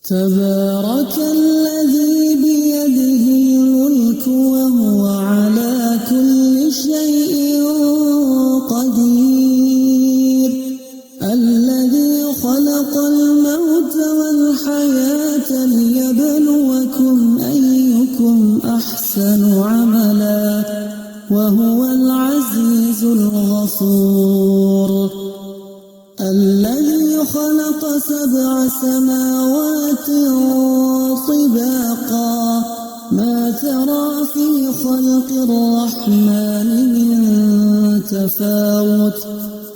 تبارك الذي بيده الملك وهو على كل شيء قدير، الذي خلق الموت والحياة ليبلوكم أيكم أحسن عملا وهو العزيز الغفور. الذي خلق 7 سماوات طباقا ما ترى في خلق الرحمن من تفاوت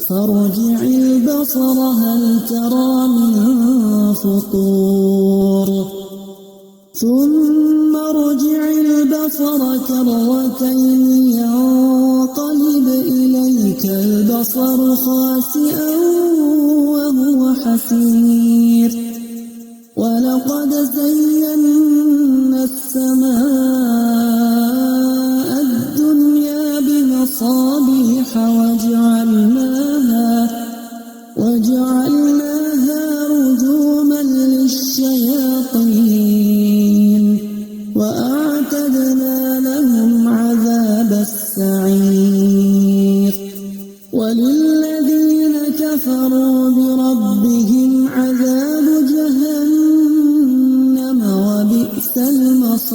فارجع البصر هل ترى من فطور ثم ارجع البصر كرتين ينقلب إليك البصر خاسئا وهو حسير. ولقد زينا السماء الدنيا بمصابيح وجعلناها رجوما للشياطين وأعتدنا لهم عذاب السعير. وللذين كفروا بربهم عذاب جهنم وبئس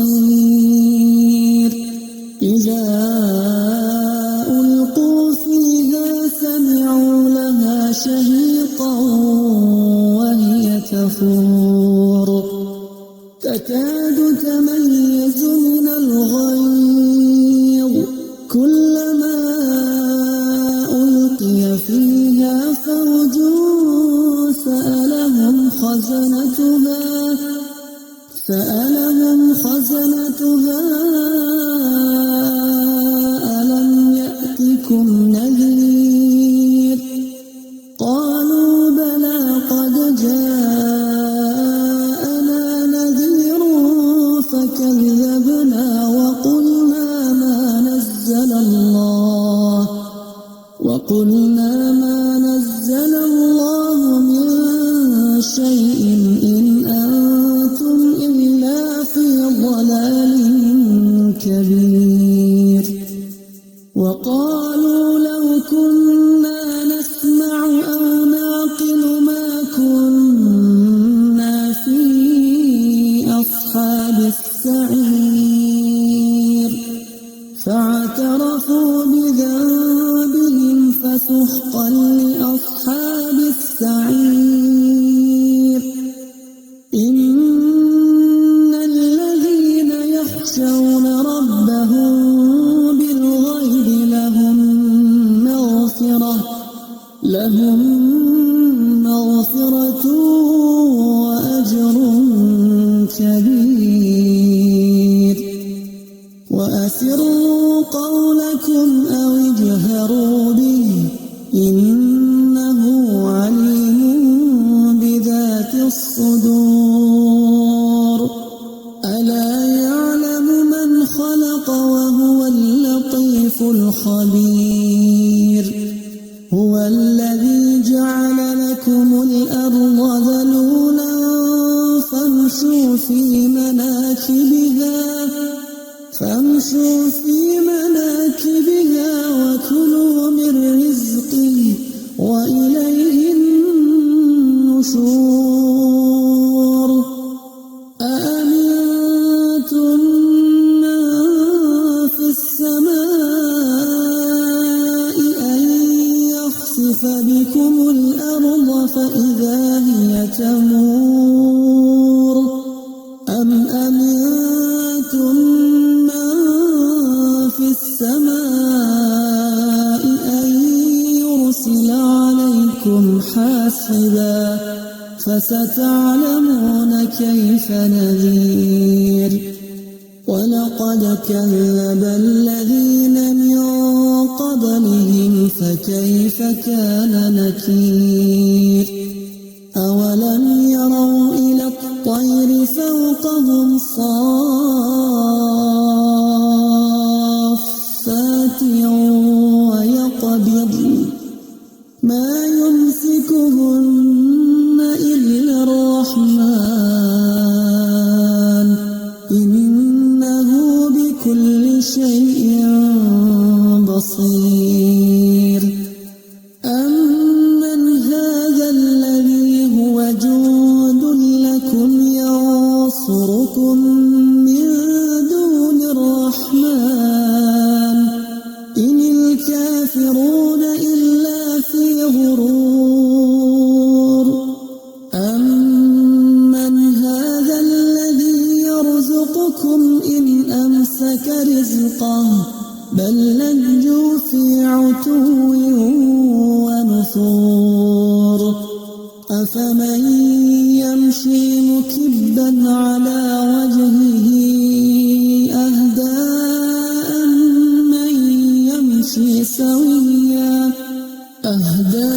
المصير. إذا ألقوا فيها سمعوا لها شهيقا وهي تفور تكاد تميز من الغيظ كلما ألقي فيها فوج سألهم خزنتها ألم يأتكم نذير قالوا بلى قد جاءنا نذير فكذبنا وقلنا ما نزل الله من شيء إن أنتم إلا في ضلال كبير. وقالوا لو كنا نسمع أو نعقل ما كنا في أصحاب السعير فاعترفوا بذنبهم فسحقا لأصحاب السعير. إن الذين يخشون ربهم بالغيب لهم مغفرة وأجر كبير. وأسروا قولكم أو اجهروا به إنه عليم بذات الصدور. ألا يعلم من خلق وهو اللطيف الخبير. هو الذي جعل لكم الأرض ذلولا فامشوا في مناكبها وكلوا من رزقه وإليه النشور. أأمنتم من في السماء أن يخسف بكم الأرض فإذا هي تمور أم أمنتم من في السماء أن يرسل عليكم حاصبا فستعلمون كيف نذير. ولقد كذب الذين من قبلهم فكيف كان نكير. أولم يروا إلى الطير فوقهم صافات ويقبضن ما يمسكهن إلا الرحمن يرزقكم من دون الرحمن إن الكافرون إلا في غرور أمن هذا الذي يرزقكم إن أمسك رزقه بل لجوا في عتو ونفور أفمن يمشي مكبا على وجهه أهدى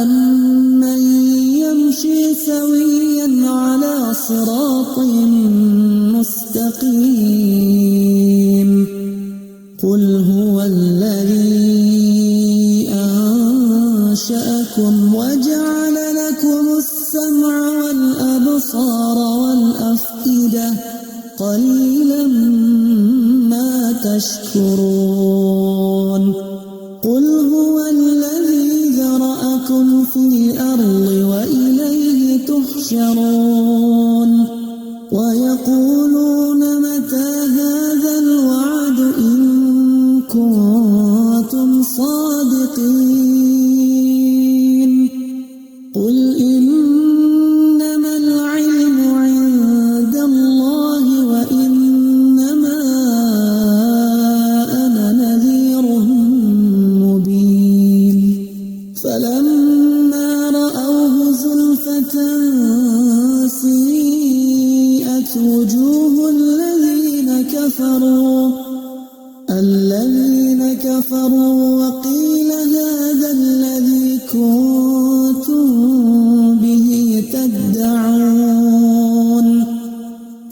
أمن يمشي سويا على صراط مستقيم قل هو الذي أنشأكم وجعل لكم السمع والأبصار والأفئدة قليلا ما تشكرون قل هو الذي ذرأكم في الأرض وإليه تحشرون ويقولون متى هذا الوعد إن كنتم صادقين قل إنما العلم عند الله وإنما أنا نذير مبين فلما رأوه زلفة سيئت وجوه الذين كفروا وقيل هذا الذي كنتم به تدعون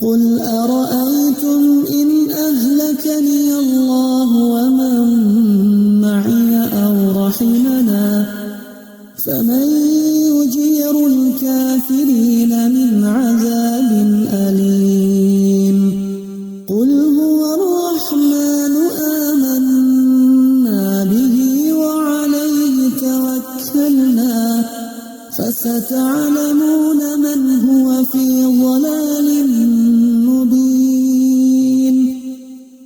قل أرأيتم إن أهلكني الله ومن معي أو رحمنا فمن يجير الكافرين من عذاب أليم قل هو الرحمن آمنا به وعليه توكلنا فستعلمون من هو في ضلال مبين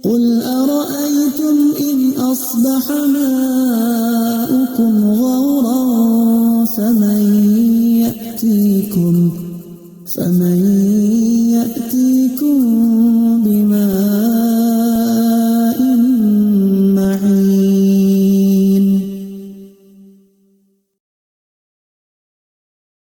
قل أرأيتم إن أصبح ماؤكم